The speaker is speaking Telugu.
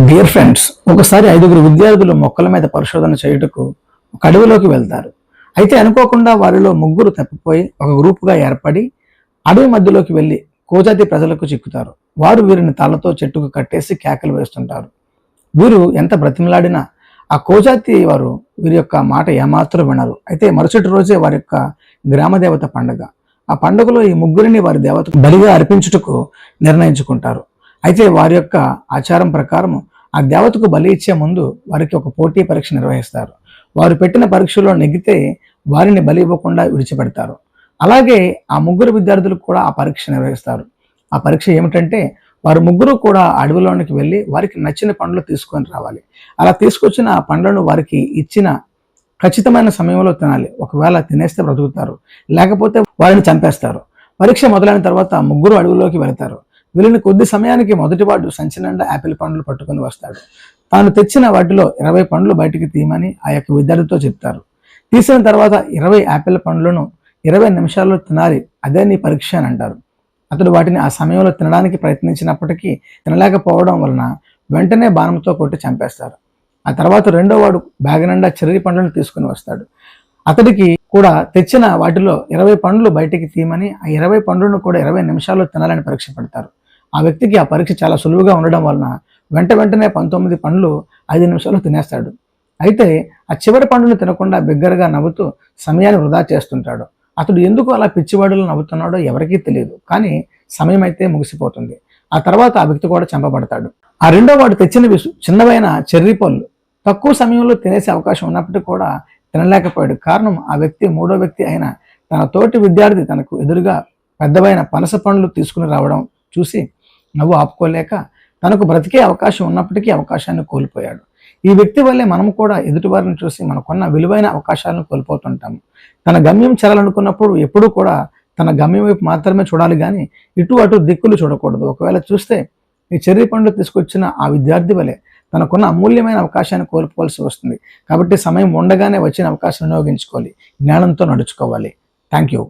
డియర్ ఫ్రెండ్స్, ఒకసారి 5గురు విద్యార్థులు మొక్కల మీద పరిశోధన చేయుటకు ఒక అడవిలోకి వెళ్తారు. అయితే అనుకోకుండా వారిలో 3 తప్పిపోయి ఒక గ్రూపుగా ఏర్పడి అడవి మధ్యలోకి వెళ్ళి కోజాతి ప్రజలకు చిక్కుతారు. వారు వీరిని తాళ్లతో చెట్టుకు కట్టేసి కేకలు వేస్తుంటారు. వీరు ఎంత బ్రతిమలాడినా ఆ కోజాతి వారు వీరి యొక్క మాట ఏమాత్రం వినరు. అయితే మరుసటి రోజే వారి యొక్క గ్రామదేవత పండుగ. ఆ పండుగలో ఈ 3ని వారి దేవతకు బలిగా అర్పించుటకు నిర్ణయించుకుంటారు. అయితే వారి యొక్క ఆచారం ప్రకారం ఆ దేవతకు బలి ఇచ్చే ముందు వారికి ఒక పోటీ పరీక్ష నిర్వహిస్తారు. వారు పెట్టిన పరీక్షలో నెగ్గితే వారిని బలి ఇవ్వకుండా విడిచిపెడతారు. అలాగే ఆ 3 విద్యార్థులకు కూడా ఆ పరీక్ష నిర్వహిస్తారు. ఆ పరీక్ష ఏమిటంటే వారు 3 కూడా అడవిలోనికి వెళ్ళి వారికి నచ్చిన పండ్లు తీసుకొని రావాలి. అలా తీసుకొచ్చిన ఆ పండ్లను వారికి ఇచ్చిన ఖచ్చితమైన సమయంలో తినాలి. ఒకవేళ తినేస్తే బ్రతుకుతారు, లేకపోతే వారిని చంపేస్తారు. పరీక్ష మొదలైన తర్వాత 3 అడవిలోకి వెళతారు. వెళ్ళిన కొద్ది సమయానికి మొదటివాడు సంచి నిండా యాపిల్ పండ్లు పట్టుకొని వస్తాడు. తాను తెచ్చిన వాటిలో 20 పండ్లు బయటికి తీయమని ఆ యొక్క విద్యార్థితో చెప్తారు. తీసిన తర్వాత 20 యాపిల్ పండ్లను 20 నిమిషాల్లో తినాలి, అదే నీ పరీక్ష అని అంటారు. అతడు వాటిని ఆ సమయంలో తినడానికి ప్రయత్నించినప్పటికీ తినలేకపోవడం వలన వెంటనే బాణంతో కొట్టి చంపేస్తారు. ఆ తర్వాత రెండో వాడు బ్యాగ్ నిండా చెర్రీ పండ్లను తీసుకుని వస్తాడు. అతడికి కూడా తెచ్చిన వాటిలో 20 పండ్లు బయటికి తీయమని ఆ 20 పండ్లను కూడా 20 నిమిషాల్లో తినాలని పరీక్ష పెడతారు. ఆ వ్యక్తికి ఆ పరీక్ష చాలా సులువుగా ఉండడం వలన వెంటనే 19 పండ్లు 5 నిమిషాల్లో తినేస్తాడు. అయితే ఆ చివరి పండును తినకుండా బిగ్గరగా నవ్వుతూ సమయాన్ని వృధా చేస్తుంటాడు. అతడు ఎందుకు అలా పిచ్చివాడులు నవ్వుతున్నాడో ఎవరికీ తెలియదు. కానీ సమయం అయితే ముగిసిపోతుంది. ఆ తర్వాత ఆ వ్యక్తి కూడా చంపబడతాడు. ఆ రెండో వాడు తెచ్చినవి చిన్నవైన చెర్రీ పళ్ళు తక్కువ సమయంలో తినేసే అవకాశం ఉన్నప్పటికీ కూడా తినలేకపోయాడు. కారణం ఆ వ్యక్తి 3వ వ్యక్తి అయిన తన తోటి విద్యార్థి తనకు ఎదురుగా పెద్దవైన పనస పండ్లు తీసుకుని రావడం చూసి నవ్వు ఆపుకోలేక తనకు బ్రతికే అవకాశం ఉన్నప్పటికీ అవకాశాన్ని కోల్పోయాడు. ఈ వ్యక్తి వల్లే మనం కూడా ఎదుటివారిని చూసి మనకున్న విలువైన అవకాశాలను కోల్పోతుంటాము. తన గమ్యం చేరాలనుకున్నప్పుడు ఎప్పుడూ కూడా తన గమ్యం వైపు మాత్రమే చూడాలి, కానీ ఇటు అటు దిక్కులు చూడకూడదు. ఒకవేళ చూస్తే ఈ చెర్రీ పండ్లు తీసుకొచ్చిన ఆ విద్యార్థి వలె తనకున్న అమూల్యమైన అవకాశాన్ని కోల్పోవాల్సి వస్తుంది. కాబట్టి సమయం ఉండగానే వచ్చిన అవకాశం వినియోగించుకోవాలి, జ్ఞానంతో నడుచుకోవాలి. Thank you.